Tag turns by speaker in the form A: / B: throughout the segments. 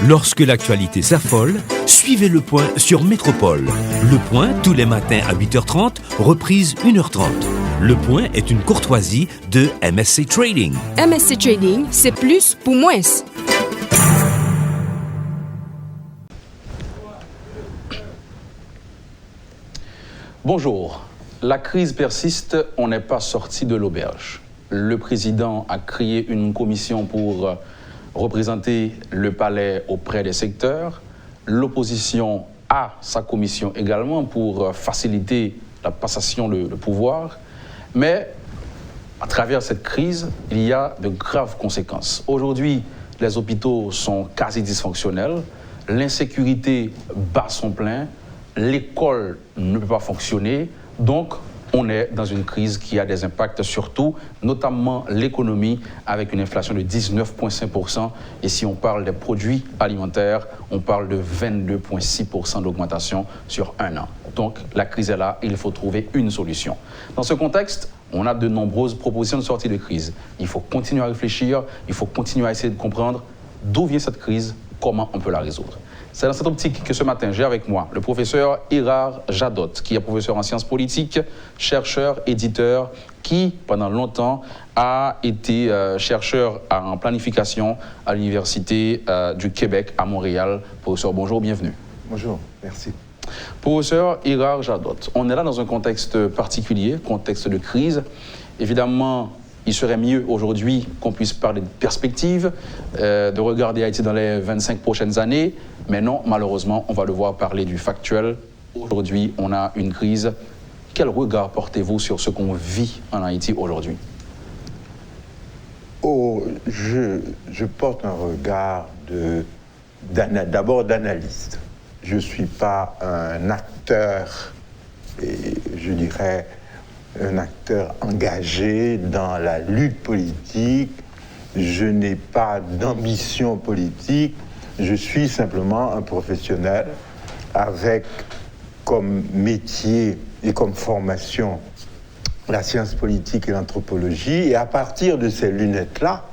A: Lorsque l'actualité s'affole, suivez Le Point sur Métropole. Le Point, tous les matins à 8h30, reprise 1h30. Le Point est une courtoisie de MSC Trading.
B: MSC Trading, c'est plus pour moins.
C: Bonjour. La crise persiste, on n'est pas sorti de l'auberge. Le président a créé une commission pour représenter le palais auprès des secteurs. L'opposition a sa commission également pour faciliter la passation de pouvoir. Mais à travers cette crise, il y a de graves conséquences. Aujourd'hui, les hôpitaux sont quasi dysfonctionnels, l'insécurité bat son plein, l'école ne peut pas fonctionner, donc on est dans une crise qui a des impacts sur tout, notamment l'économie, avec une inflation de 19,5%. Et si on parle des produits alimentaires, on parle de 22,6% d'augmentation sur un an. Donc la crise est là, il faut trouver une solution. Dans ce contexte, on a de nombreuses propositions de sortie de crise. Il faut continuer à réfléchir, il faut continuer à essayer de comprendre d'où vient cette crise, comment on peut la résoudre. C'est dans cette optique que ce matin, j'ai avec moi le professeur Irard Jadot, qui est professeur en sciences politiques, chercheur, éditeur, qui, pendant longtemps, a été chercheur en planification à l'Université du Québec à Montréal. Professeur, bonjour, bienvenue.
D: Bonjour, merci.
C: Professeur Irard Jadot, on est là dans un contexte particulier, contexte de crise. Évidemment, il serait mieux aujourd'hui qu'on puisse parler de perspectives, de regarder Haïti dans les 25 prochaines années. Mais non, malheureusement, on va devoir parler du factuel. Aujourd'hui, on a une crise. Quel regard portez-vous sur ce qu'on vit en Haïti aujourd'hui?
D: Oh, je porte un regard d'abord d'analyste. Je ne suis pas un acteur, et je dirais un acteur engagé dans la lutte politique. Je n'ai pas d'ambition politique. Je suis simplement un professionnel avec comme métier et comme formation la science politique et l'anthropologie. Et à partir de ces lunettes-là,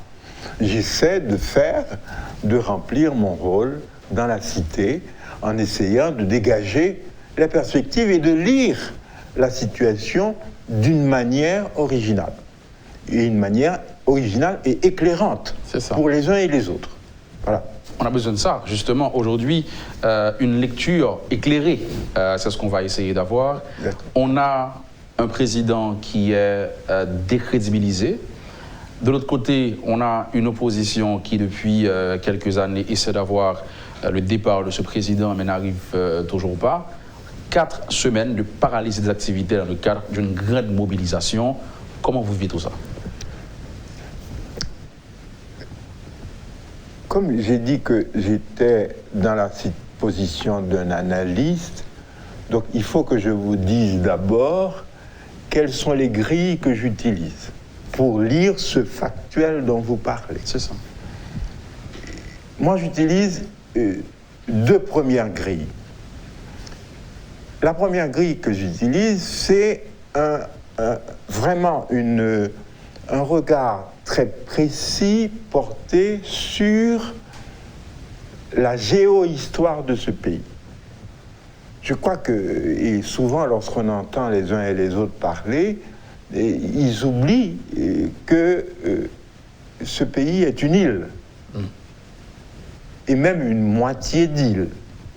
D: j'essaie de remplir mon rôle dans la cité en essayant de dégager les perspectives et de lire la situation d'une manière originale. Et une manière originale et éclairante pour les uns et les autres. Voilà.
C: On a besoin de ça, justement. Aujourd'hui, une lecture éclairée, c'est ce qu'on va essayer d'avoir. On a un président qui est décrédibilisé. De l'autre côté, on a une opposition qui, depuis quelques années, essaie d'avoir le départ de ce président, mais n'arrive toujours pas. 4 semaines de paralysie des activités dans le cadre d'une grande mobilisation. Comment vous vivez tout ça?
D: Comme j'ai dit que j'étais dans la position d'un analyste, donc il faut que je vous dise d'abord quelles sont les grilles que j'utilise pour lire ce factuel dont vous parlez.
C: C'est ça.
D: Moi, j'utilise 2 premières grilles. La première grille que j'utilise, c'est vraiment un regard très précis porté sur la géohistoire de ce pays. Je crois que, et souvent lorsqu'on entend les uns et les autres parler, ils oublient que ce pays est une île, et même une moitié d'île,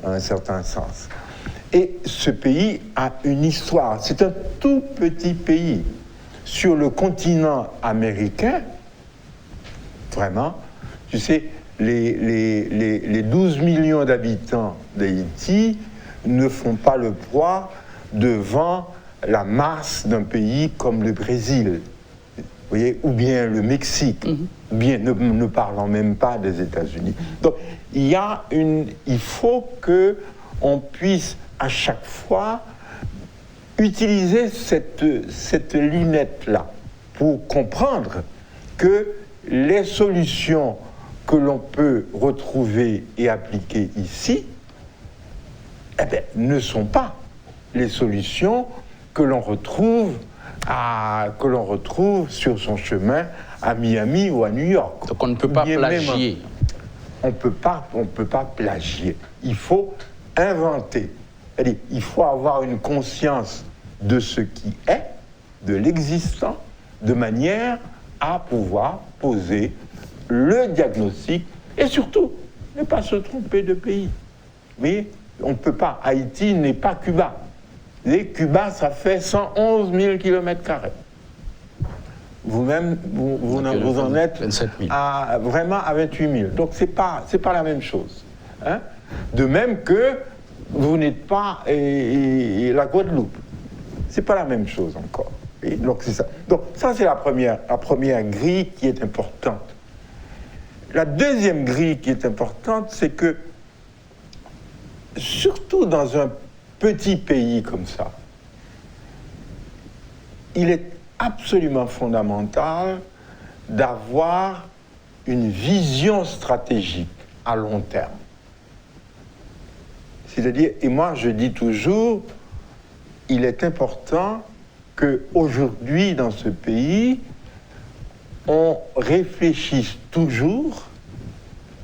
D: dans un certain sens. Et ce pays a une histoire. C'est un tout petit pays. Sur le continent américain, vraiment, tu sais, les 12 millions d'habitants d'Haïti ne font pas le poids devant la masse d'un pays comme le Brésil, vous voyez, ou bien le Mexique, bien, ne parlant même pas des États-Unis. Donc, il faut qu'on puisse à chaque fois utiliser cette lunette-là pour comprendre que les solutions que l'on peut retrouver et appliquer ici, ne sont pas les solutions que l'on retrouve sur son chemin à Miami ou à New York.
C: Donc on ne peut pas plagier.
D: on peut pas plagier. Il faut inventer. C'est-à-dire, il faut avoir une conscience de ce qui est, de l'existant, de manière à pouvoir poser le diagnostic et surtout ne pas se tromper de pays. Mais on ne peut pas. Haïti n'est pas Cuba. Et Cuba, ça fait 111 000 km². Vous-même, vous en êtes
C: 27 000.
D: Vraiment à 28 000. Donc, c'est pas la même chose. Hein? De même que vous n'êtes pas la Guadeloupe. C'est pas la même chose encore. Et donc, c'est ça. Donc, ça, c'est la première grille qui est importante. La deuxième grille qui est importante, c'est que, surtout dans un petit pays comme ça, il est absolument fondamental d'avoir une vision stratégique à long terme. C'est-à-dire, et moi je dis toujours, il est important qu'aujourd'hui dans ce pays, on réfléchisse toujours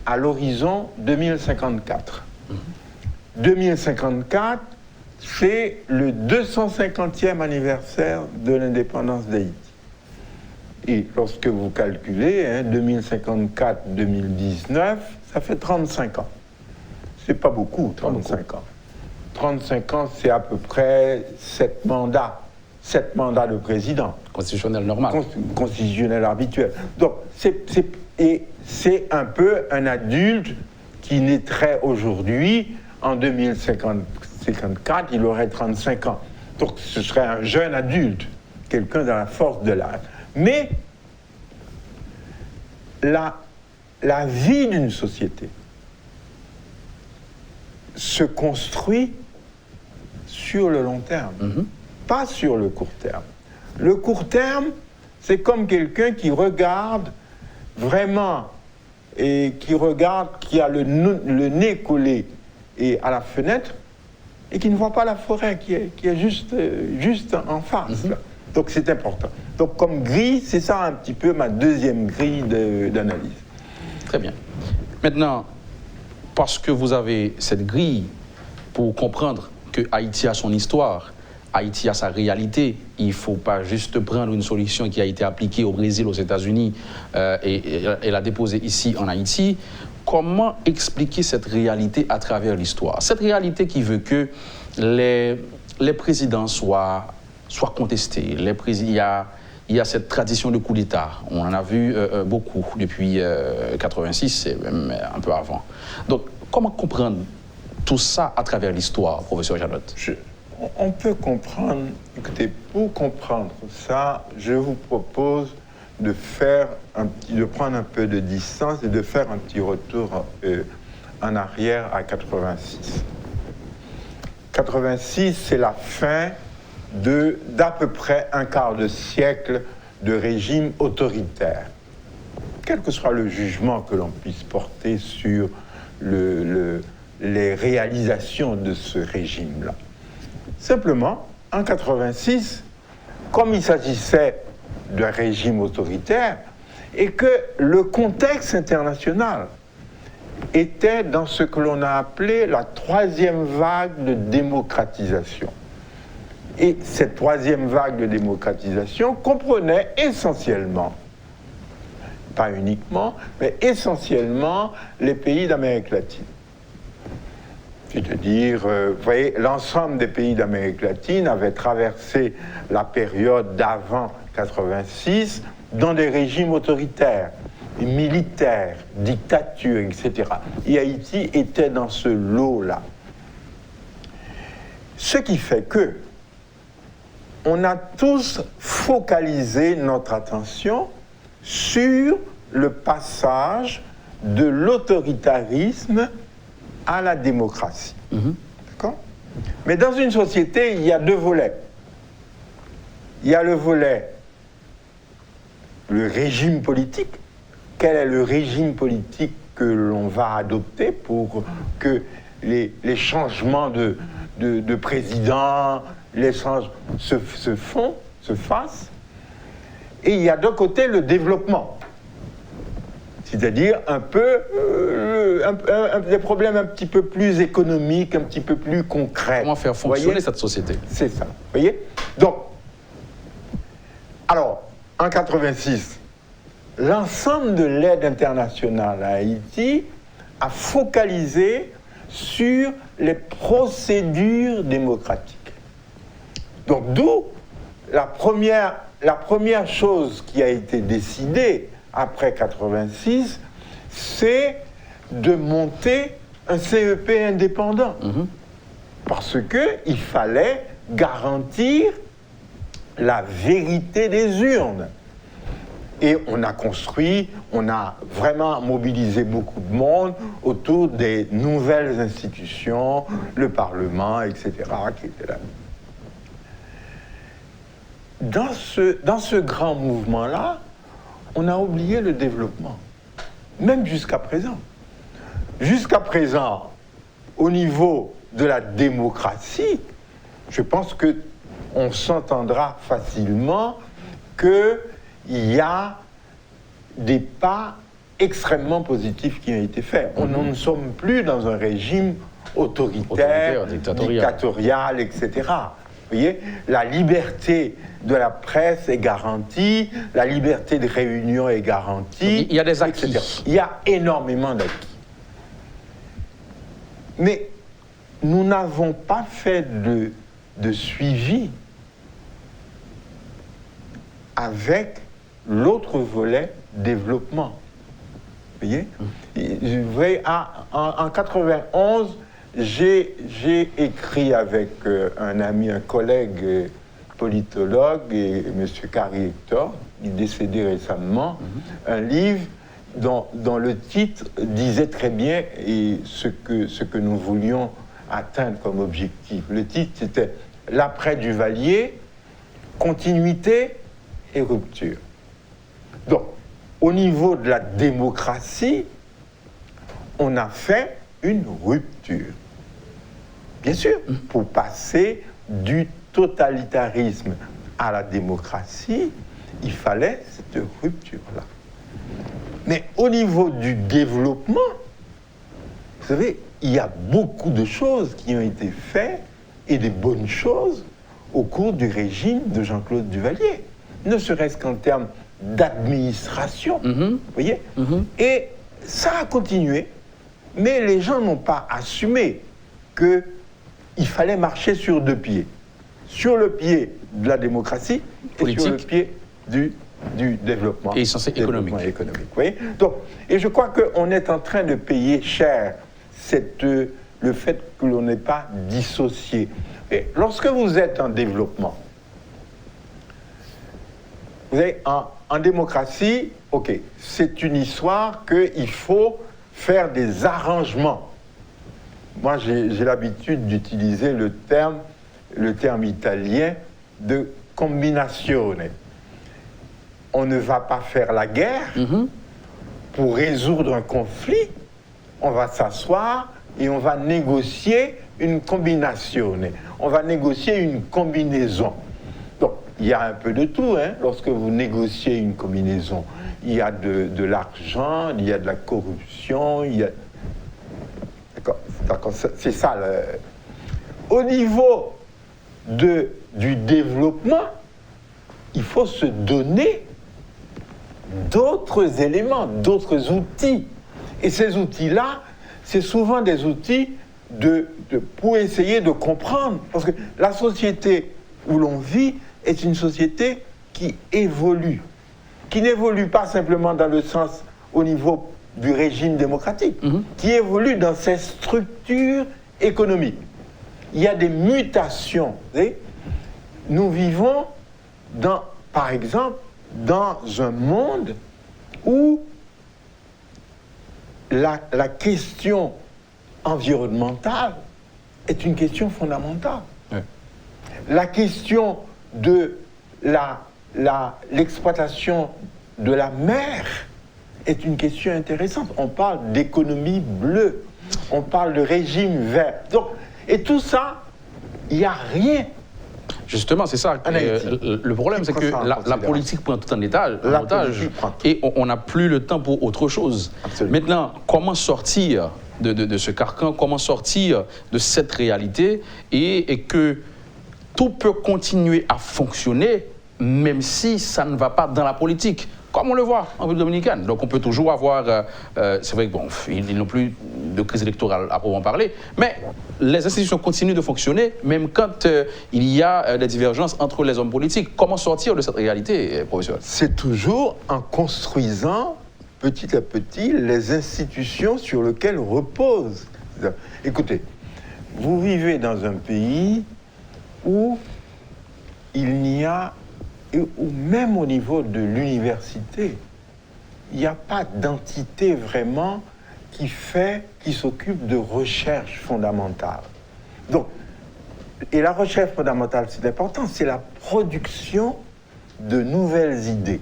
D: à l'horizon 2054. 2054, c'est le 250e anniversaire de l'indépendance d'Haïti. Et lorsque vous calculez, 2054-2019, ça fait 35 ans. C'est pas beaucoup, 35 ans. 35 ans, c'est à peu près 7 mandats de président.
C: Constitutionnel normal.
D: Constitutionnel habituel. Donc, c'est un peu un adulte qui naîtrait aujourd'hui. En 2054, il aurait 35 ans. Donc, ce serait un jeune adulte, quelqu'un dans la force de l'âge. Mais la vie d'une société se construit sur le long terme, pas sur le court terme. Le court terme, c'est comme quelqu'un qui regarde vraiment, et qui a le nez collé et à la fenêtre, et qui ne voit pas la forêt qui est juste en face. Là. Donc c'est important. Donc comme grille, c'est ça un petit peu ma deuxième grille d'analyse.
C: Très bien. Maintenant, parce que vous avez cette grille pour comprendre que Haïti a son histoire, Haïti a sa réalité, il ne faut pas juste prendre une solution qui a été appliquée au Brésil, aux États-Unis et la déposer ici en Haïti. Comment expliquer cette réalité à travers l'histoire? Cette réalité qui veut que les présidents soient contestés. Il y a cette tradition de coup d'État. On en a vu beaucoup depuis 86 et même un peu avant. Donc, comment comprendre tout ça à travers l'histoire, professeur Janotte?
D: On peut comprendre, écoutez, pour comprendre ça, je vous propose de prendre un peu de distance et de faire un petit retour en arrière à 86. 86, c'est la fin d'à peu près un quart de siècle de régime autoritaire. Quel que soit le jugement que l'on puisse porter sur les réalisations de ce régime-là. Simplement, en 86, comme il s'agissait d'un régime autoritaire et que le contexte international était dans ce que l'on a appelé la troisième vague de démocratisation. Et cette troisième vague de démocratisation comprenait essentiellement, pas uniquement, mais essentiellement les pays d'Amérique latine. C'est-à-dire, vous voyez, l'ensemble des pays d'Amérique latine avaient traversé la période d'avant 86 dans des régimes autoritaires, militaires, dictatures, etc. Et Haïti était dans ce lot-là. Ce qui fait que on a tous focalisé notre attention sur le passage de l'autoritarisme à la démocratie. D'accord ? Mais dans une société, il y a deux volets. Il y a le volet, le régime politique. Quel est le régime politique que l'on va adopter pour que les changements de président, les changements se fassent? Et il y a d'un côté le développement. C'est-à-dire un peu des problèmes un petit peu plus économiques, un petit peu plus concrets.
C: Comment faire fonctionner cette société?
D: C'est ça. Vous voyez? Donc, alors, en 86, l'ensemble de l'aide internationale à Haïti a focalisé sur les procédures démocratiques. Donc, d'où la première chose qui a été décidée après 86, c'est de monter un CEP indépendant. Parce qu'il fallait garantir la vérité des urnes. Et on a vraiment mobilisé beaucoup de monde autour des nouvelles institutions, le Parlement, etc., qui étaient là. Dans ce grand mouvement-là, on a oublié le développement, même jusqu'à présent. Jusqu'à présent, au niveau de la démocratie, je pense qu'on s'entendra facilement qu'il y a des pas extrêmement positifs qui ont été faits. On ne sommes plus dans un régime autoritaire, dictatorial, etc. Vous voyez, la liberté de la presse est garantie, la liberté de réunion est garantie.
C: Il y a des acquis.
D: Etc. Il y a énormément d'acquis. Mais nous n'avons pas fait de suivi avec l'autre volet développement. Vous voyez, en 91, j'ai écrit avec un ami, un collègue politologue, M. Carrie Hector, il est décédé récemment, un livre dont le titre disait très bien ce que nous voulions atteindre comme objectif. Le titre, c'était « L'après Duvalier, continuité et rupture ». Donc, au niveau de la démocratie, on a fait une rupture. Bien sûr, pour passer du totalitarisme à la démocratie, il fallait cette rupture-là. Mais au niveau du développement, vous savez, il y a beaucoup de choses qui ont été faites et des bonnes choses au cours du régime de Jean-Claude Duvalier, ne serait-ce qu'en termes d'administration, vous voyez. Et ça a continué, mais les gens n'ont pas assumé qu'il fallait marcher sur deux pieds. Sur le pied de la démocratie
C: politique,
D: et sur le pied du développement.
C: Et économique.
D: Vous voyez. Donc, et je crois qu'on est en train de payer cher le fait que l'on n'est pas dissocié. Et lorsque vous êtes en développement, vous savez, en démocratie, ok, c'est une histoire qu'il faut faire des arrangements. Moi, j'ai l'habitude d'utiliser le terme italien de combinazione. On ne va pas faire la guerre pour résoudre un conflit. On va s'asseoir et on va négocier une combinazione. On va négocier une combinaison. Donc, il y a un peu de tout, hein, lorsque vous négociez une combinaison. Il y a de l'argent, il y a de la corruption, il y a... D'accord, c'est ça. Au niveau du développement, il faut se donner d'autres éléments, d'autres outils. Et ces outils-là, c'est souvent des outils pour essayer de comprendre. Parce que la société où l'on vit est une société qui évolue, qui n'évolue pas simplement dans le sens au niveau du régime démocratique, qui évolue dans ses structures économiques. Il y a des mutations. Vous voyez. Nous vivons, par exemple, dans un monde où la question environnementale est une question fondamentale. Ouais. La question de l'exploitation de la mer est une question intéressante. On parle d'économie bleue, on parle de régime vert. Donc, et tout ça, il n'y a rien
C: Justement, c'est ça. Le problème, c'est que la politique prend tout en otage et on n'a plus le temps pour autre chose.
D: Absolument.
C: Maintenant, comment sortir de ce carcan, comment sortir de cette réalité et que tout peut continuer à fonctionner même si ça ne va pas dans la politique, comme on le voit en République dominicaine. Donc on peut toujours avoir, c'est vrai que bon, ils n'ont plus de crise électorale à proprement parler, mais les institutions continuent de fonctionner, même quand il y a des divergences entre les hommes politiques. Comment sortir de cette réalité, professeur?
D: C'est toujours en construisant petit à petit les institutions sur lesquelles repose. Écoutez, vous vivez dans un pays où il n'y a, ou même au niveau de l'université, il n'y a pas d'entité vraiment qui s'occupe de recherche fondamentale. Donc, et la recherche fondamentale, c'est important, c'est la production de nouvelles idées.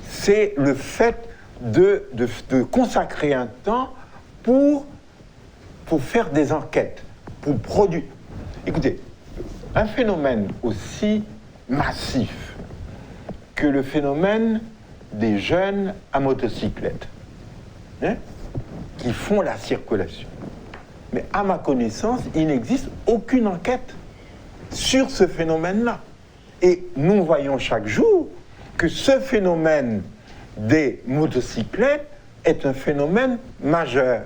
D: C'est le fait de consacrer un temps pour faire des enquêtes, pour produire. Écoutez, un phénomène aussi massif que le phénomène des jeunes à motocyclette, qui font la circulation. Mais à ma connaissance, il n'existe aucune enquête sur ce phénomène-là. Et nous voyons chaque jour que ce phénomène des motocyclettes est un phénomène majeur.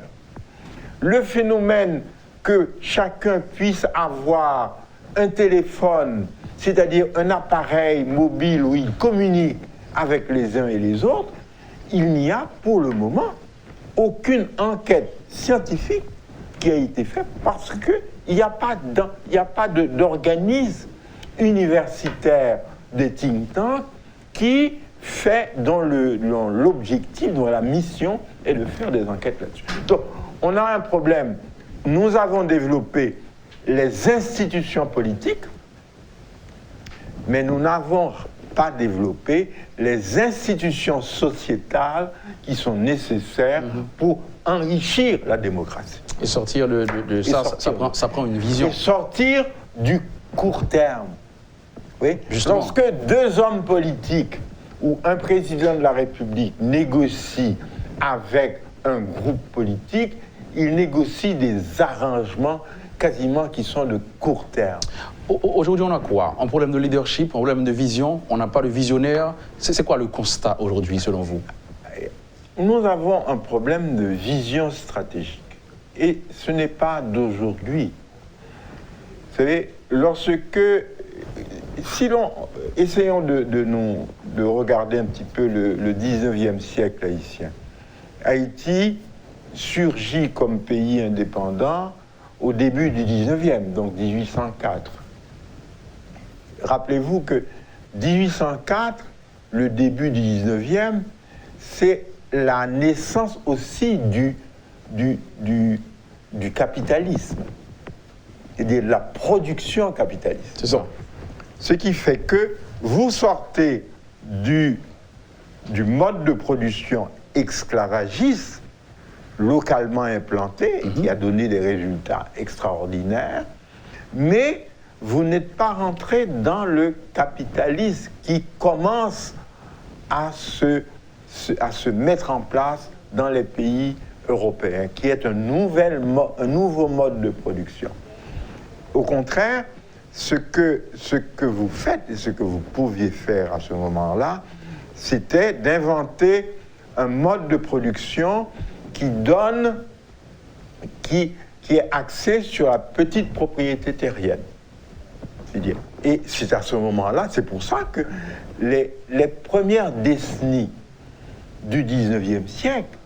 D: Le phénomène que chacun puisse avoir un téléphone, c'est-à-dire un appareil mobile où il communique avec les uns et les autres, il n'y a pour le moment aucune enquête scientifique qui a été faite parce qu'il n'y a pas d'organisme universitaire des think tanks qui fait dont l'objectif, dont la mission est de faire des enquêtes là-dessus. Donc, on a un problème. Nous avons développé les institutions politiques, mais nous n'avons pas développé les institutions sociétales qui sont nécessaires pour enrichir la démocratie.
C: Et sortir de ça, ça prend une vision.
D: Et sortir du court terme. Oui.
C: Justement.
D: Lorsque deux hommes politiques ou un président de la République négocie avec un groupe politique, il négocie des arrangements quasiment qui sont de court terme.
C: Aujourd'hui, on a quoi? Un problème de leadership, un problème de vision, on n'a pas de visionnaire. C'est quoi le constat aujourd'hui, selon vous?
D: Nous avons un problème de vision stratégique. Et ce n'est pas d'aujourd'hui. Vous savez, essayons de regarder un petit peu le 19e siècle haïtien. Haïti surgit comme pays indépendant au début du 19e, donc 1804. Rappelez-vous que 1804, le début du 19e, c'est la naissance aussi du capitalisme, c'est-à-dire de la production capitaliste.
C: C'est ça.
D: Ce qui fait que vous sortez du mode de production esclavagiste, localement implanté, et qui a donné des résultats extraordinaires, mais vous n'êtes pas rentré dans le capitalisme qui commence à se mettre en place dans les pays européens, qui est un nouveau mode de production. Au contraire, ce que vous faites et ce que vous pouviez faire à ce moment-là, c'était d'inventer un mode de production qui est axé sur la petite propriété terrienne. C'est-à-dire, et c'est à ce moment-là, c'est pour ça que les premières décennies du 19e siècle,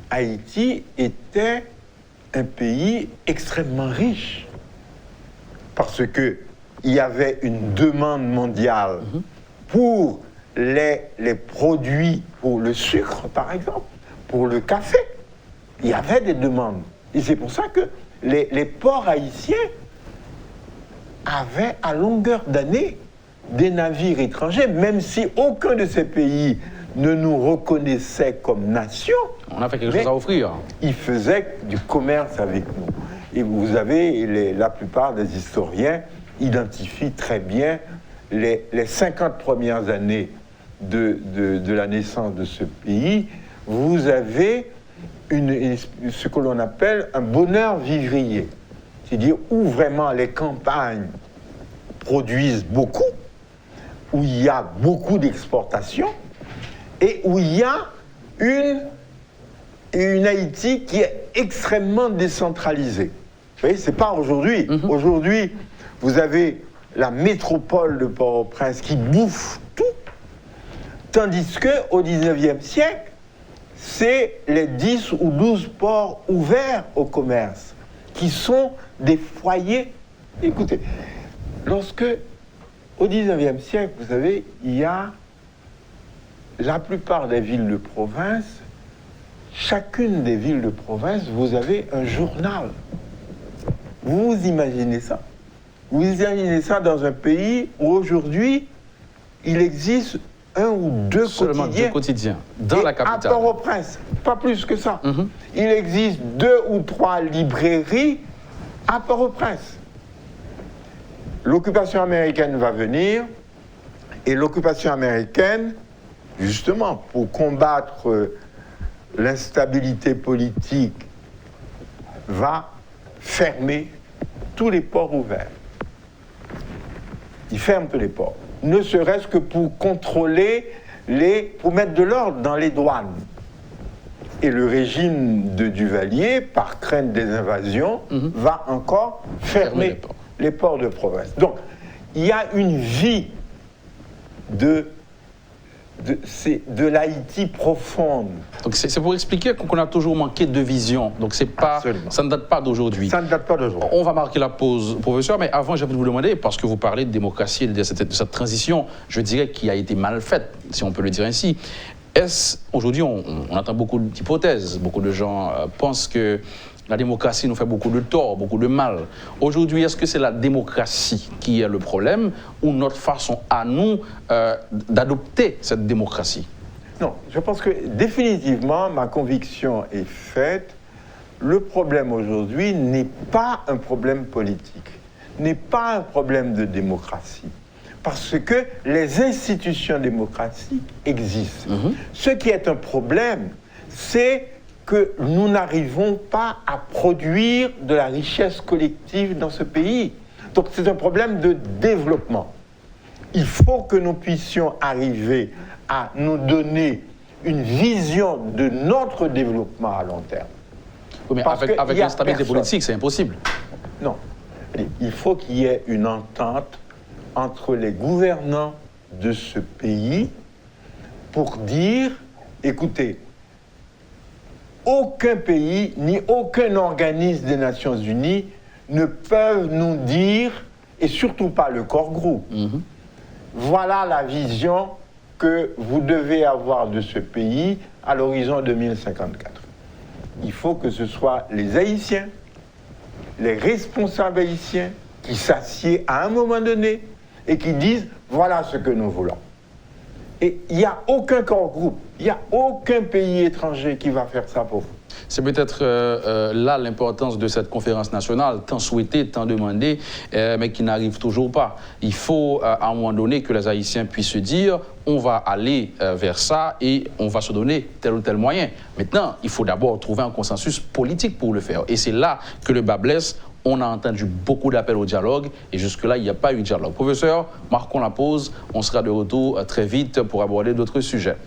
D: Haïti était un pays extrêmement riche. Parce qu'il y avait une demande mondiale pour les produits, pour le sucre par exemple, pour le café. Il y avait des demandes. Et c'est pour ça que les ports haïtiens avaient à longueur d'année des navires étrangers, même si aucun de ces pays ne nous reconnaissait comme nation.
C: On a fait quelque chose à offrir.
D: Ils faisaient du commerce avec nous. Et vous avez, la plupart des historiens, identifie très bien les 50 premières années de la naissance de ce pays. Vous avez ce que l'on appelle un bonheur vivrier, c'est-à-dire où vraiment les campagnes produisent beaucoup, où il y a beaucoup d'exportations et où il y a une Haïti qui est extrêmement décentralisée. Vous voyez, c'est pas aujourd'hui. Aujourd'hui, vous avez la métropole de Port-au-Prince qui bouffe tout, tandis qu'au XIXe siècle, c'est les 10 ou 12 ports ouverts au commerce qui sont des foyers. Écoutez, lorsque, au XIXe siècle, vous savez, il y a la plupart des villes de province, chacune des villes de province, vous avez un journal. Vous imaginez ça? Vous imaginez ça dans un pays où aujourd'hui, il existe un ou deux
C: Seulement
D: quotidiens.
C: 2 quotidiens dans la capitale.
D: À Port-au-Prince, pas plus que ça. Il existe 2 ou 3 librairies à Port-au-Prince. L'occupation américaine va venir, et l'occupation américaine, justement, pour combattre l'instabilité politique, va fermer tous les ports ouverts. Il ferme tous les ports. Ne serait-ce que pour contrôler pour mettre de l'ordre dans les douanes. Et le régime de Duvalier, par crainte des invasions, va encore fermer les ports de province. Donc, il y a une vie de l'Haïti profonde.
C: Donc c'est pour expliquer qu'on a toujours manqué de vision. Donc c'est pas, ça ne date pas d'aujourd'hui.
D: Ça ne date pas d'aujourd'hui.
C: On va marquer la pause, professeur, mais avant j'ai envie de vous demander, parce que vous parlez de démocratie et de cette transition, je dirais, qui a été mal faite, si on peut le dire ainsi. Aujourd'hui, on entend beaucoup d'hypothèses, beaucoup de gens pensent que la démocratie nous fait beaucoup de tort, beaucoup de mal. Aujourd'hui, est-ce que c'est la démocratie qui est le problème ou notre façon à nous d'adopter cette démocratie?
D: Non, je pense que définitivement, ma conviction est faite. Le problème aujourd'hui n'est pas un problème politique, n'est pas un problème de démocratie. Parce que les institutions démocratiques existent. Ce qui est un problème, c'est que nous n'arrivons pas à produire de la richesse collective dans ce pays. Donc c'est un problème de développement. Il faut que nous puissions arriver à nous donner une vision de notre développement à long terme.
C: Oui, mais avec l'instabilité politique, c'est impossible.
D: Non. Il faut qu'il y ait une entente entre les gouvernants de ce pays pour dire, écoutez, aucun pays ni aucun organisme des Nations Unies ne peuvent nous dire, et surtout pas le corps groupe, voilà la vision que vous devez avoir de ce pays à l'horizon 2054. Il faut que ce soit les Haïtiens, les responsables haïtiens qui s'assiedent à un moment donné et qui disent voilà ce que nous voulons. Et il n'y a aucun corps groupe, il n'y a aucun pays étranger qui va faire ça pour vous.
C: C'est peut-être là l'importance de cette conférence nationale, tant souhaitée, tant demandée, mais qui n'arrive toujours pas. Il faut à un moment donné que les Haïtiens puissent se dire on va aller vers ça et on va se donner tel ou tel moyen. Maintenant, il faut d'abord trouver un consensus politique pour le faire. Et c'est là que le bas blesse. On a entendu beaucoup d'appels au dialogue et jusque-là, il n'y a pas eu de dialogue. Professeur, marquons la pause. On sera de retour très vite pour aborder d'autres sujets.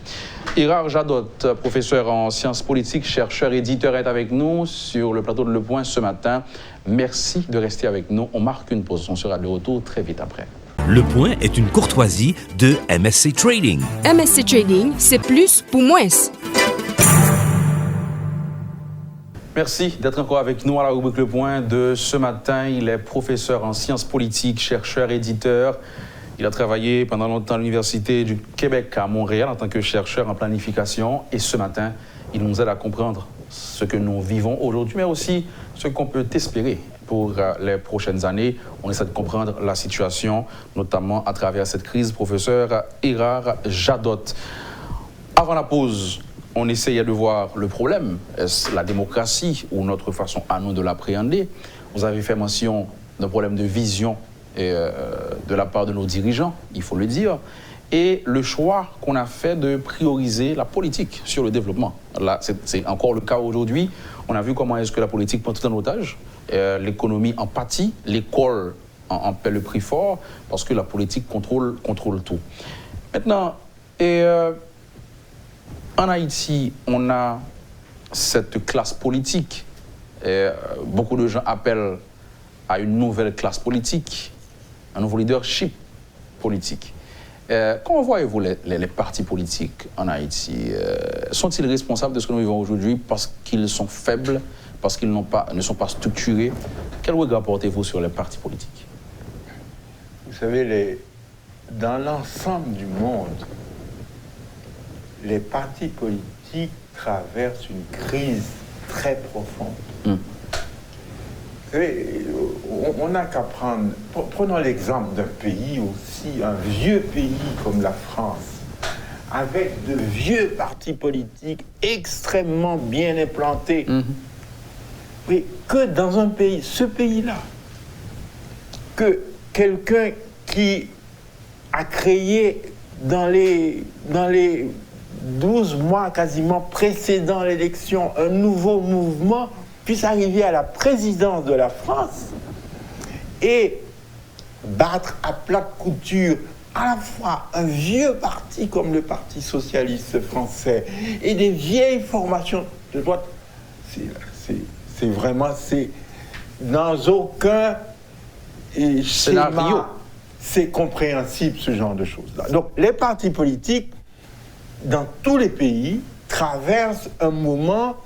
C: Irard Jadot, professeur en sciences politiques, chercheur, éditeur, est avec nous sur le plateau de Le Point ce matin. Merci de rester avec nous. On marque une pause. On sera de retour très vite après.
A: Le Point est une courtoisie de MSC Trading.
B: MSC Trading, c'est plus pour moins.
C: Merci d'être encore avec nous à la rubrique Le Point de ce matin. Il est professeur en sciences politiques, chercheur, éditeur. Il a travaillé pendant longtemps à l'Université du Québec à Montréal en tant que chercheur en planification. Et ce matin, il nous aide à comprendre ce que nous vivons aujourd'hui, mais aussi ce qu'on peut espérer pour les prochaines années. On essaie de comprendre la situation, notamment à travers cette crise. Professeur Irard Jadot. Avant la pause, on essayait de voir le problème, est-ce la démocratie ou notre façon à nous de l'appréhender? Vous avez fait mention d'un problème de vision de la part de nos dirigeants, il faut le dire, et le choix qu'on a fait de prioriser la politique sur le développement. Là, c'est encore le cas aujourd'hui. On a vu comment est-ce que la politique prend tout en otage, l'économie en pâtit, l'école en paie le prix fort, parce que la politique contrôle tout. Maintenant, en Haïti, on a cette classe politique. Beaucoup de gens appellent à une nouvelle classe politique, un nouveau leadership politique. Comment voyez-vous les partis politiques en Haïti? Sont-ils responsables de ce que nous vivons aujourd'hui parce qu'ils sont faibles, parce qu'ils ne sont pas structurés? Quel regard portez-vous sur les partis politiques?
D: Vous savez, dans l'ensemble du monde, les partis politiques traversent une crise très profonde. On n'a qu'à prendre... Prenons l'exemple d'un pays aussi, un vieux pays comme la France, avec de vieux partis politiques extrêmement bien implantés. Oui, que dans un pays, ce pays-là, que quelqu'un qui a créé dans les 12 mois quasiment précédant l'élection un nouveau mouvement puisse arriver à la présidence de la France et battre à plate couture à la fois un vieux parti comme le Parti socialiste français et des vieilles formations de droite. C'est vraiment, dans aucun scénario, c'est compréhensible ce genre de choses-là. Donc les partis politiques dans tous les pays traversent un moment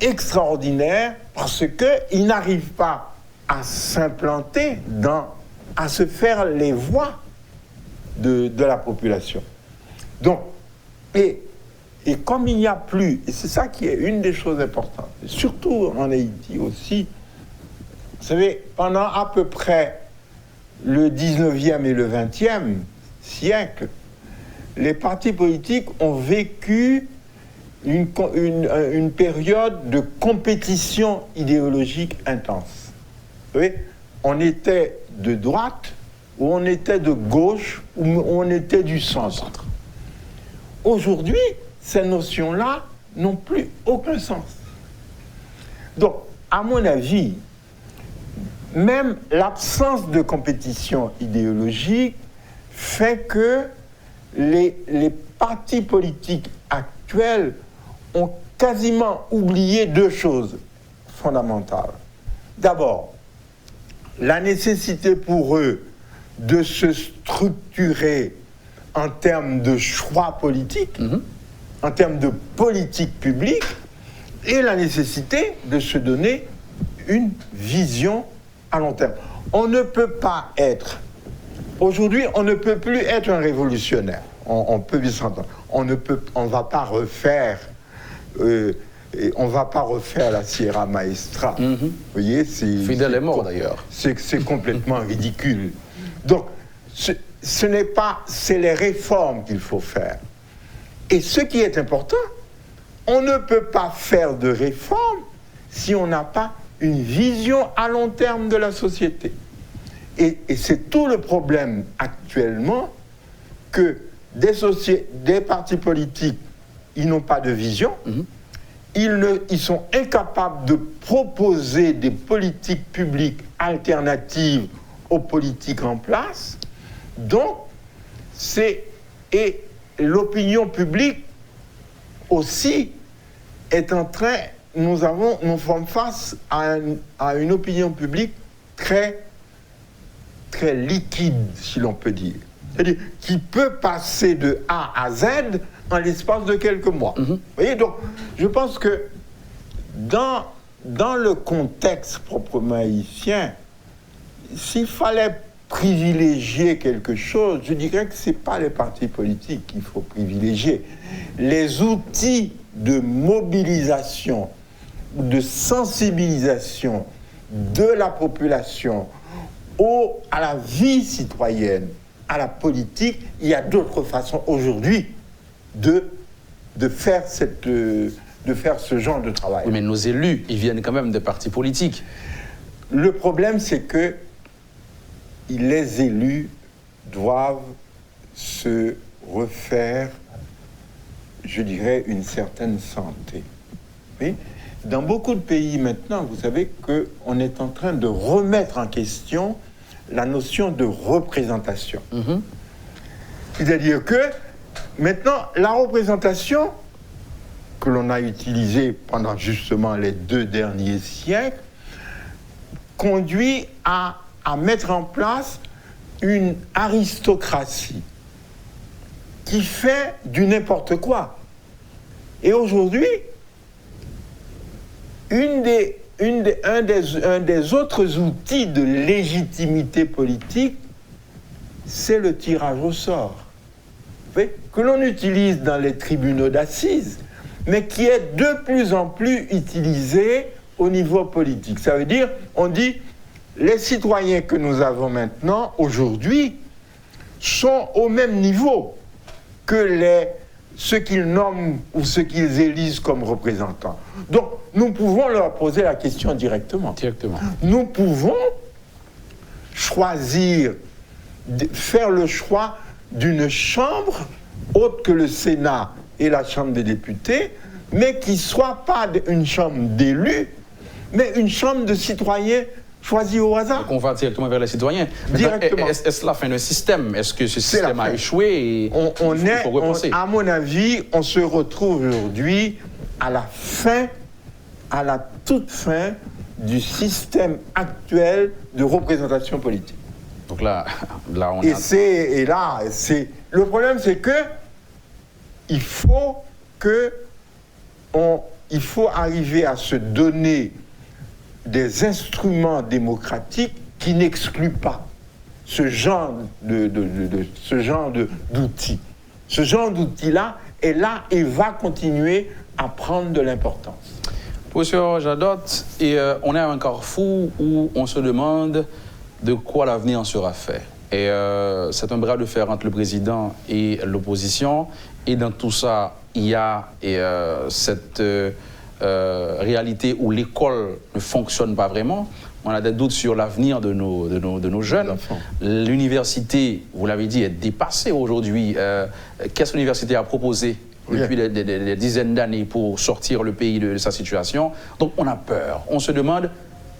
D: extraordinaire parce qu'ils n'arrivent pas à s'implanter à se faire les voix de la population. Donc, et comme il n'y a plus, et c'est ça qui est une des choses importantes, surtout en Haïti aussi, vous savez, pendant à peu près le 19e et le 20e siècle, les partis politiques ont vécu une période de compétition idéologique intense. Vous voyez, on était de droite, ou on était de gauche, ou on était du centre. Aujourd'hui, ces notions-là n'ont plus aucun sens. Donc, à mon avis, même l'absence de compétition idéologique fait que les partis politiques actuels ont quasiment oublié deux choses fondamentales. D'abord, la nécessité pour eux de se structurer en termes de choix politiques, en termes de politique publique, et la nécessité de se donner une vision à long terme. On ne peut pas être... Aujourd'hui, on ne peut plus être un révolutionnaire. On peut bien s'entendre. On va pas refaire... on va pas refaire la Sierra Maestra. Vous voyez,
C: Fidel est mort d'ailleurs.
D: C'est complètement ridicule. Donc, ce n'est pas... C'est les réformes qu'il faut faire. Et ce qui est important, on ne peut pas faire de réformes si on n'a pas une vision à long terme de la société. Et c'est tout le problème actuellement que des partis politiques, ils n'ont pas de vision, ils sont incapables de proposer des politiques publiques alternatives aux politiques en place. Donc, et l'opinion publique aussi est en train... Nous sommes face à une opinion publique très, très liquide, si l'on peut dire. C'est-à-dire qui peut passer de A à Z en l'espace de quelques mois. Vous voyez, donc, je pense que dans le contexte proprement haïtien, s'il fallait privilégier quelque chose, je dirais que ce n'est pas les partis politiques qu'il faut privilégier. Les outils de mobilisation, de sensibilisation de la population à la vie citoyenne, à la politique, il y a d'autres façons aujourd'hui de faire ce genre de travail.
C: Oui, mais nos élus, ils viennent quand même des partis politiques.
D: Le problème, c'est que les élus doivent se refaire, je dirais, une certaine santé. Oui? Dans beaucoup de pays maintenant, vous savez qu'on est en train de remettre en question la notion de représentation. C'est-à-dire que maintenant, la représentation que l'on a utilisée pendant justement les 2 derniers siècles conduit à mettre en place une aristocratie qui fait du n'importe quoi. Et aujourd'hui, un des autres outils de légitimité politique, c'est le tirage au sort. Que l'on utilise dans les tribunaux d'assises, mais qui est de plus en plus utilisé au niveau politique. Ça veut dire, on dit, les citoyens que nous avons maintenant, aujourd'hui, sont au même niveau que ceux qu'ils nomment ou ceux qu'ils élisent comme représentants. Donc, nous pouvons leur poser la question directement. Nous pouvons choisir, faire le choix d'une chambre autre que le Sénat et la Chambre des députés, mais qui ne soit pas une chambre d'élus, mais une chambre de citoyens choisis au hasard.
C: Donc on va directement vers les citoyens.
D: Directement.
C: Est-ce la fin d'un système? Est-ce que ce système a échoué et il faut repenser?
D: À mon avis, on se retrouve aujourd'hui à la toute fin du système actuel de représentation politique.
C: Donc là on
D: le problème, c'est que il faut arriver à se donner des instruments démocratiques qui n'excluent pas ce genre d'outils. Ce genre d'outil-là est là et va continuer à prendre de l'importance.
C: Professeur Jadot, on est à un carrefour où on se demande de quoi l'avenir en sera fait. Et c'est un bras de fer entre le président et l'opposition. Et dans tout ça, il y a cette réalité où l'école ne fonctionne pas vraiment. On a des doutes sur l'avenir de nos jeunes. L'université, vous l'avez dit, est dépassée aujourd'hui. Qu'est-ce que l'université a proposé depuis des dizaines d'années pour sortir le pays de sa situation? Donc on a peur. On se demande,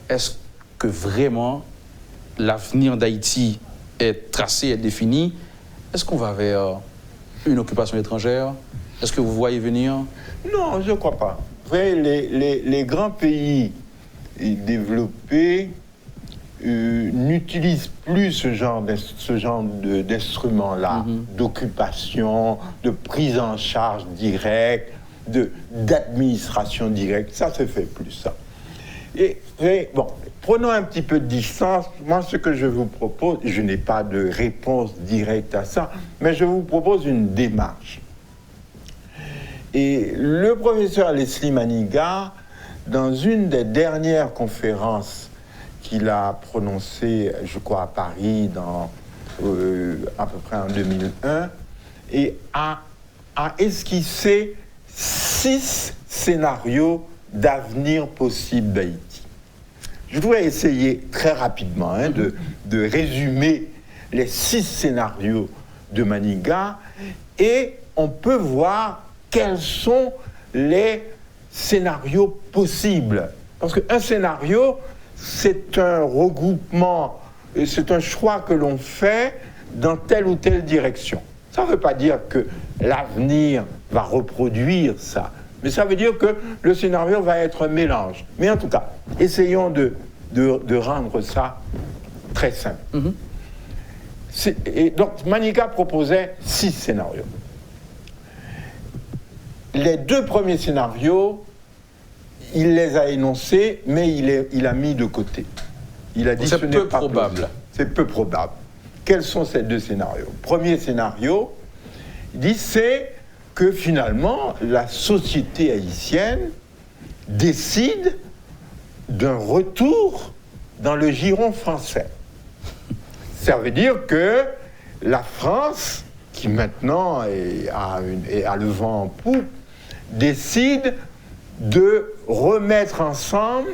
C: est-ce que vraiment l'avenir d'Haïti est tracé, est défini? Est-ce qu'on va vers une occupation étrangère? Est-ce que vous voyez venir?
D: Non, je ne crois pas. Les grands pays développés n'utilisent plus ce genre d'instruments-là, d'occupation, de prise en charge directe, d'administration directe. Ça se fait plus, ça. Et bon, prenons un petit peu de distance. Moi, ce que je vous propose, je n'ai pas de réponse directe à ça, mais je vous propose une démarche. Et le professeur Leslie Maniga, dans une des dernières conférences qu'il a prononcées, je crois à Paris, à peu près en 2001, et a esquissé 6 scénarios d'avenir possible d'Haïti. Je voudrais essayer très rapidement de résumer les 6 scénarios de Maniga, et on peut voir quels sont les scénarios possibles. Parce qu'un scénario, c'est un regroupement, c'est un choix que l'on fait dans telle ou telle direction. Ça ne veut pas dire que l'avenir va reproduire ça, mais ça veut dire que le scénario va être un mélange. Mais en tout cas, essayons de rendre ça très simple. Et donc, Maniga proposait 6 scénarios. Les 2 premiers scénarios, il les a énoncés, mais il a mis de côté. Il a dit
C: c'est peu probable.
D: C'est peu probable. Quels sont ces 2 scénarios? Premier scénario, il dit, c'est que finalement, la société haïtienne décide d'un retour dans le giron français. Ça veut dire que la France, qui maintenant a le vent en poupe, décide de remettre ensemble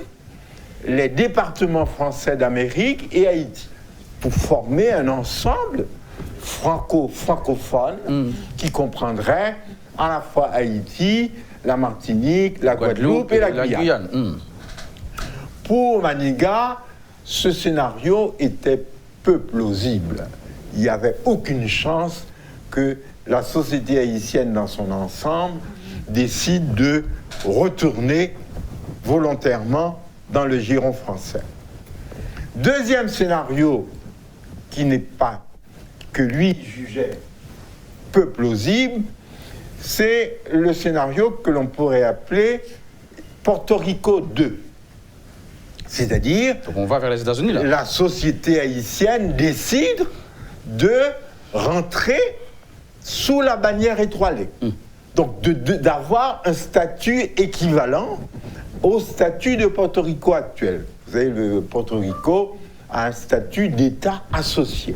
D: les départements français d'Amérique et Haïti. pour former un ensemble francophone qui comprendrait à la fois Haïti, la Martinique, la Guadeloupe et la Guyane. Pour Maniga, ce scénario était peu plausible. Il n'y avait aucune chance que la société haïtienne dans son ensemble décide de retourner volontairement dans le giron français. Deuxième scénario, qui n'est pas, que lui jugeait peu plausible, c'est le scénario que l'on pourrait appeler Porto Rico 2. C'est-à-dire,
C: donc on va vers les États-Unis là.
D: La société haïtienne décide de rentrer sous la bannière étoilée. Donc d'avoir un statut équivalent au statut de Porto Rico actuel. Vous savez, le Porto Rico a un statut d'État associé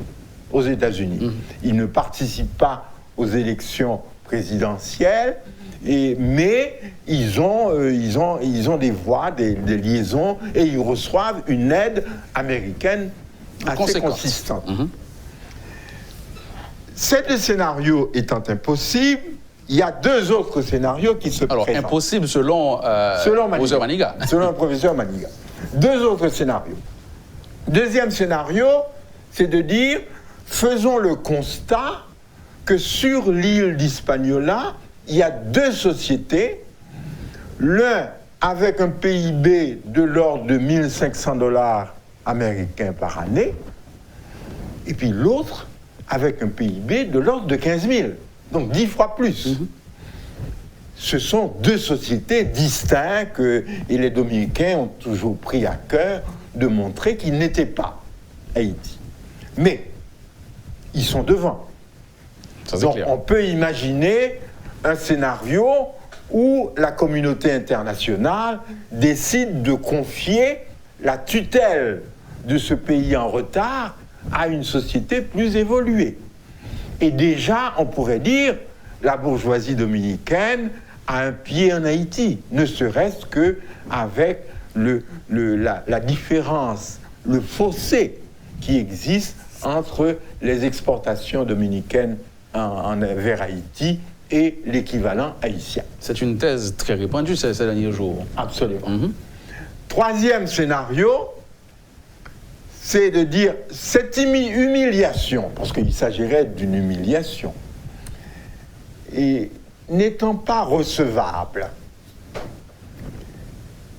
D: aux États-Unis. Il ne participe pas aux élections présidentielles, mais ils ont des voies, des liaisons, et ils reçoivent une aide américaine assez consistante. Ces deux scénarios étant impossibles, il y a deux autres scénarios qui se présentent.
C: Alors, impossible selon professeur Maniga.
D: Selon le professeur Maniga. Deux autres scénarios. Deuxième scénario, c'est de dire, faisons le constat que sur l'île d'Hispaniola, il y a deux sociétés, l'un avec un PIB de l'ordre de 1500 $ américains par année, et puis l'autre avec un PIB de l'ordre de 15 000, donc 10 fois plus. Ce sont deux sociétés distinctes et les Dominicains ont toujours pris à cœur de montrer qu'ils n'étaient pas Haïti. Mais ils sont devant.
C: Ça,
D: donc
C: clair.
D: on peut imaginer un scénario où la communauté internationale décide de confier la tutelle de ce pays en retard à une société plus évoluée. Et déjà, on pourrait dire, la bourgeoisie dominicaine a un pied en Haïti, ne serait-ce qu'avec la différence, le fossé qui existe entre les exportations dominicaines vers Haïti et l'équivalent haïtien.
C: C'est une thèse très répandue ces derniers jours.
D: Absolument. Troisième scénario, c'est de dire cette humiliation, parce qu'il s'agirait d'une humiliation, et n'étant pas recevable,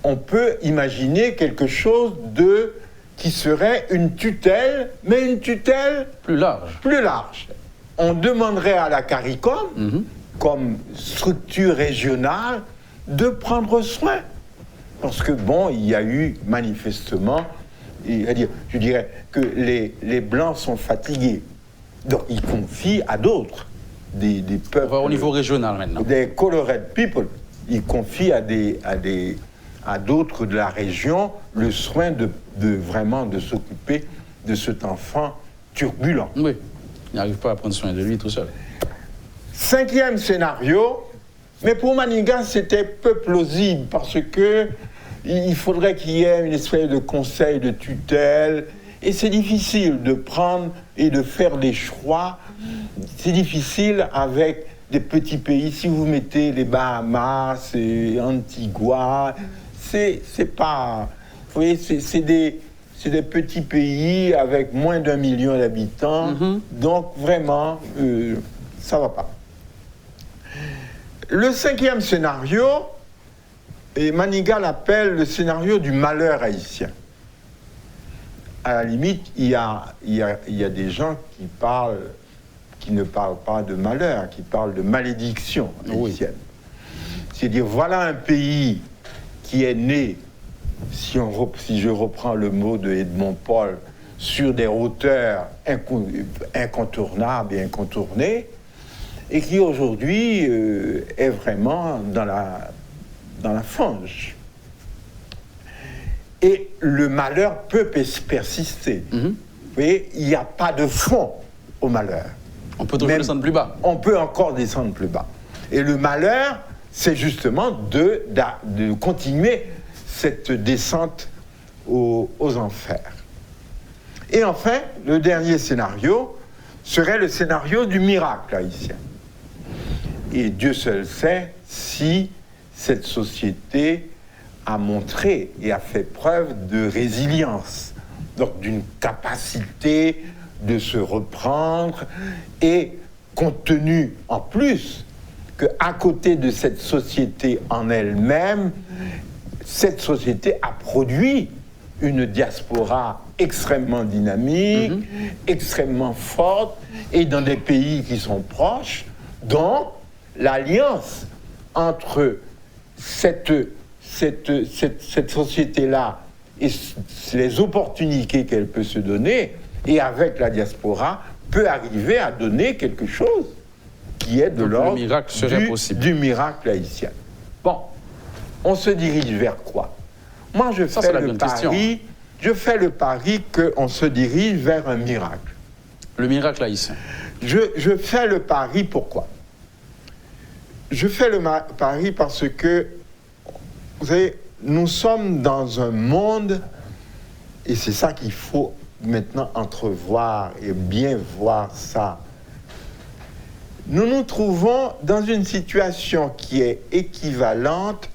D: on peut imaginer quelque chose qui serait une tutelle, mais une tutelle
C: plus large.
D: On demanderait à la CARICOM, comme structure régionale, de prendre soin. Parce que, bon, il y a eu manifestement, je dirais que les Blancs sont fatigués. Donc, ils confient à d'autres, des peuples...
C: On va au niveau régional maintenant.
D: Des colored people. Ils confient à d'autres de la région le soin de vraiment de s'occuper de cet enfant turbulent.
C: Oui, il n'arrive pas à prendre soin de lui tout seul.
D: Cinquième scénario, mais pour Maniga, c'était peu plausible parce que il faudrait qu'il y ait une espèce de conseil de tutelle et c'est difficile de prendre et de faire des choix. C'est difficile avec des petits pays. Si vous mettez les Bahamas et Antigua, c'est pas... Vous voyez, c'est des petits pays avec moins d'1 million d'habitants. Donc, vraiment, ça va pas. Le cinquième scénario, et Maniga l'appelle le scénario du malheur haïtien. À la limite, il y a des gens qui ne parlent pas de malheur, qui parlent de malédiction haïtienne. Oui. C'est-à-dire, voilà un pays qui est né, si je reprends le mot de Edmond Paul, sur des hauteurs incontournables et incontournées, et qui aujourd'hui est vraiment dans la fange. Et le malheur peut persister. Vous voyez, il n'y a pas de fond au malheur.
C: On peut toujours descendre plus bas.
D: On peut encore descendre plus bas. Et le malheur, c'est justement de continuer cette descente aux enfers. Et enfin, le dernier scénario serait le scénario du miracle haïtien. Et Dieu seul sait si cette société a montré et a fait preuve de résilience, donc d'une capacité de se reprendre, et compte tenu en plus qu'à côté de cette société en elle-même, cette société a produit une diaspora extrêmement dynamique, extrêmement forte, et dans des pays qui sont proches, dont l'alliance entre cette société-là et les opportunités qu'elle peut se donner, et avec la diaspora, peut arriver à donner quelque chose qui est de l'ordre du miracle haïtien. Bon, on se dirige vers quoi? Moi, je fais le pari qu'on se dirige vers un miracle.
C: Le miracle haïtien.
D: Je fais le pari, pourquoi? Je fais le pari parce que, vous savez, nous sommes dans un monde, et c'est ça qu'il faut maintenant entrevoir et bien voir ça. Nous nous trouvons dans une situation qui est équivalente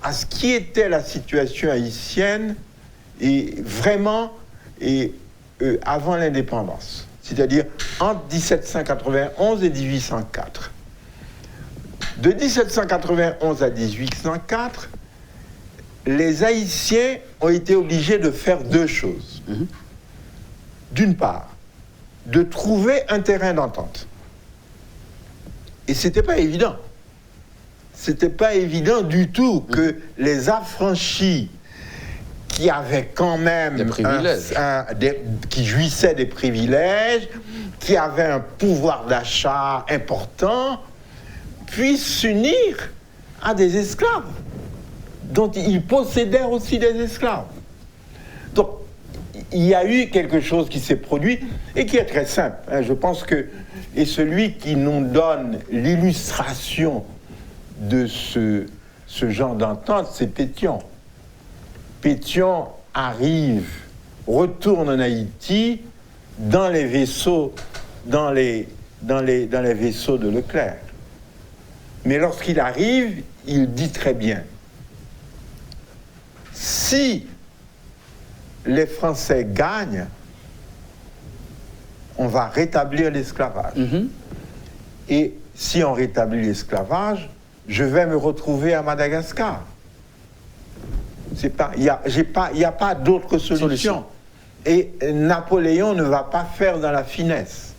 D: à ce qui était la situation haïtienne et vraiment avant l'indépendance, c'est-à-dire entre 1791 et 1804. De 1791 à 1804, les Haïtiens ont été obligés de faire deux choses. D'une part, de trouver un terrain d'entente. Et ce n'était pas évident. C'était pas évident du tout que les affranchis qui avaient quand même
C: des privilèges,
D: qui jouissaient des privilèges, qui avaient un pouvoir d'achat important, puissent s'unir à des esclaves, dont ils possédaient aussi des esclaves. Donc, il y a eu quelque chose qui s'est produit et qui est très simple. Je pense que, et celui qui nous donne l'illustration de ce genre d'entente, c'est Pétion. Pétion arrive, retourne en Haïti dans les vaisseaux, dans les vaisseaux de Leclerc. Mais lorsqu'il arrive, il dit très bien: si les Français gagnent, on va rétablir l'esclavage. Et si on rétablit l'esclavage, je vais me retrouver à Madagascar. Il n'y a pas d'autre solution. Et Napoléon ne va pas faire dans la finesse.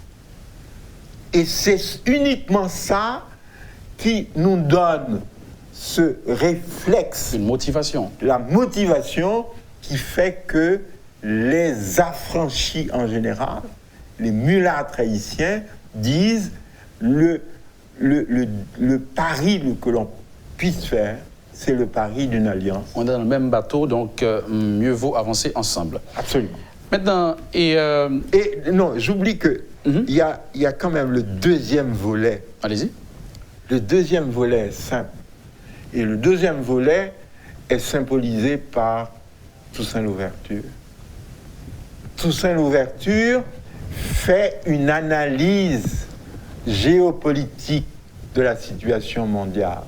D: Et c'est uniquement ça qui nous donne ce réflexe.
C: Une motivation.
D: La motivation qui fait que les affranchis en général, les mulâtres haïtiens, disent le pari que l'on puisse faire, c'est le pari d'une alliance.
C: On est dans le même bateau, donc mieux vaut avancer ensemble.
D: Absolument.
C: Maintenant, et
D: non, j'oublie que il y a quand même le deuxième volet.
C: Allez-y.
D: Le deuxième volet est simple. Et le deuxième volet est symbolisé par Toussaint Louverture. Toussaint Louverture fait une analyse géopolitique de la situation mondiale.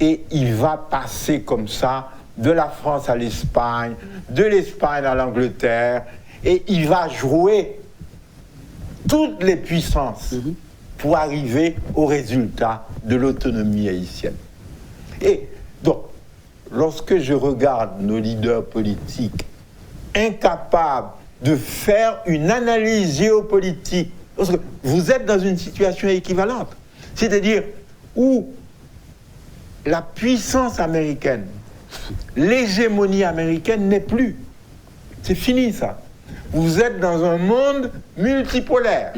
D: Et il va passer comme ça de la France à l'Espagne, de l'Espagne à l'Angleterre, et il va jouer toutes les puissances pour arriver au résultat de l'autonomie haïtienne. Et donc, lorsque je regarde nos leaders politiques incapables de faire une analyse géopolitique, parce que vous êtes dans une situation équivalente, c'est-à-dire où la puissance américaine, l'hégémonie américaine n'est plus. C'est fini ça. Vous êtes dans un monde multipolaire,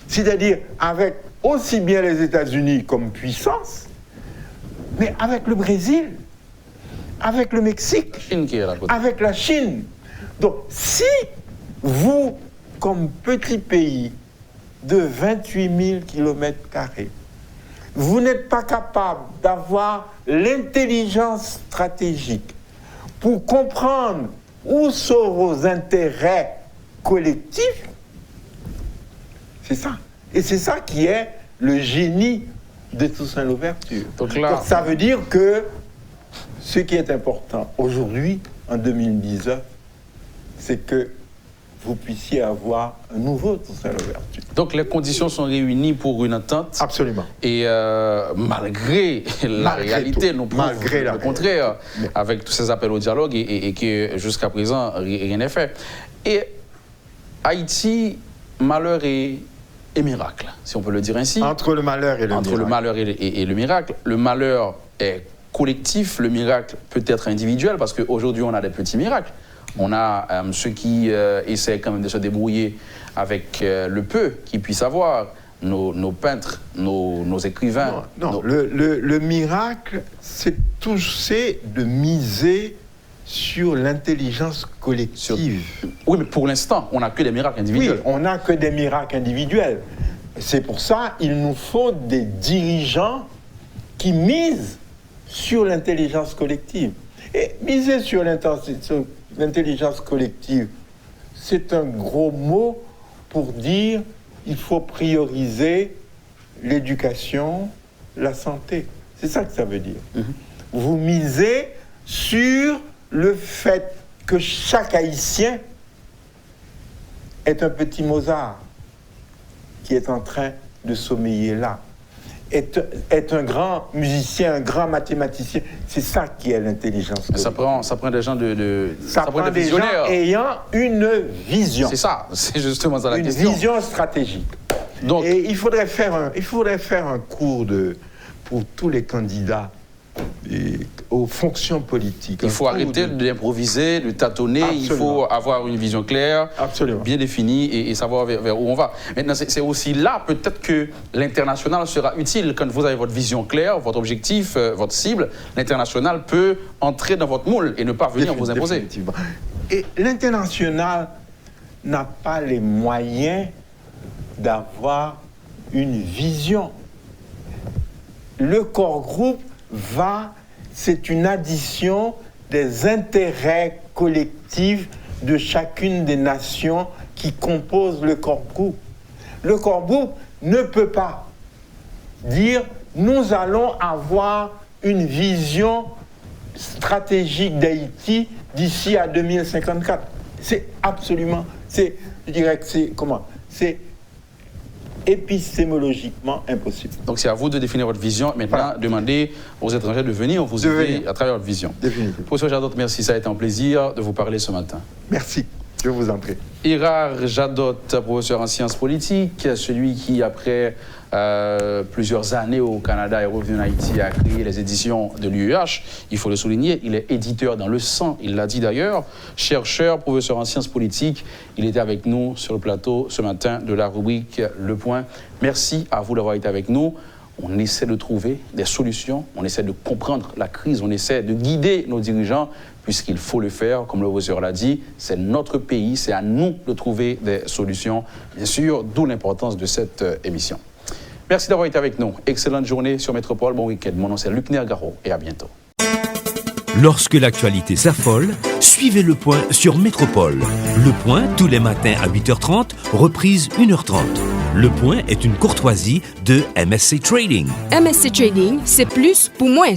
D: c'est-à-dire avec aussi bien les États-Unis comme puissance, mais avec le Brésil, avec le Mexique, avec la Chine. Donc, si vous, comme petit pays de 28 000 km², vous n'êtes pas capable d'avoir l'intelligence stratégique pour comprendre où sont vos intérêts collectif. C'est ça. Et c'est ça qui est le génie de Toussaint Louverture. Donc ça veut dire que ce qui est important aujourd'hui, en 2019, c'est que vous puissiez avoir un nouveau Toussaint Louverture.
C: Donc les conditions sont réunies pour une entente.
D: Absolument.
C: Et malgré la réalité, nous prouvons le contraire, avec tous ces appels au dialogue et que jusqu'à présent, rien n'est fait. Et Haïti, malheur et miracle, si on peut le dire ainsi.
D: Entre le malheur et le miracle.
C: Entre le malheur et le miracle. Le malheur est collectif, le miracle peut être individuel, parce qu'aujourd'hui, on a des petits miracles. On a ceux qui essaient quand même de se débrouiller avec le peu qu'ils puissent avoir, nos peintres, nos écrivains.
D: Non, le miracle, c'est de miser sur l'intelligence collective.
C: Oui, mais pour l'instant, on n'a que des miracles individuels.
D: Oui, on n'a que des miracles individuels. C'est pour ça qu'il nous faut des dirigeants qui misent sur l'intelligence collective. Et miser sur l'intelligence collective, c'est un gros mot pour dire qu'il faut prioriser l'éducation, la santé. C'est ça que ça veut dire. Vous misez sur le fait que chaque Haïtien est un petit Mozart qui est en train de sommeiller là. Est un grand musicien, un grand mathématicien. C'est ça qui est l'intelligence.
C: Ça prend des gens
D: ça prend des visionnaires. Gens ayant une vision.
C: C'est ça, c'est justement ça la question.
D: Une vision stratégique. Donc, et il faudrait faire un cours pour tous les candidats aux fonctions politiques.
C: Il faut arrêter d'improviser, de tâtonner. Absolument. Il faut avoir une vision claire, bien définie et savoir vers où on va. Maintenant, c'est aussi là peut-être que l'international sera utile. Quand vous avez votre vision claire, votre objectif, votre cible, l'international peut entrer dans votre moule et ne pas venir vous imposer.
D: Et l'international n'a pas les moyens d'avoir une vision. Le corps groupe c'est une addition des intérêts collectifs de chacune des nations qui composent le corps groupe. Le corps groupe ne peut pas dire nous allons avoir une vision stratégique d'Haïti d'ici à 2054. C'est absolument, je dirais que c'est épistémologiquement impossible.
C: Donc c'est à vous de définir votre vision. Maintenant, demandez aux étrangers de venir vous aider à travers votre vision. Professeur Jadot, merci. Ça a été un plaisir de vous parler ce matin.
D: Merci. Je vous en prie.
C: Irard Jadot, professeur en sciences politiques, celui qui, après plusieurs années au Canada, est revenu en Haïti à créer les éditions de l'UEH. Il faut le souligner, il est éditeur dans le sang, il l'a dit d'ailleurs. Chercheur, professeur en sciences politiques, il était avec nous sur le plateau ce matin de la rubrique Le Point. Merci à vous d'avoir été avec nous. On essaie de trouver des solutions, on essaie de comprendre la crise, on essaie de guider nos dirigeants, puisqu'il faut le faire, comme le professeur l'a dit, c'est notre pays, c'est à nous de trouver des solutions, bien sûr, d'où l'importance de cette émission. Merci d'avoir été avec nous. Excellente journée sur Métropole, bon week-end. Mon nom c'est Luc Nergaro et à bientôt.
A: Lorsque l'actualité s'affole, suivez Le Point sur Métropole. Le Point, tous les matins à 8h30, reprise 1h30. Le Point est une courtoisie de MSC Trading.
B: MSC Trading, c'est plus pour moins.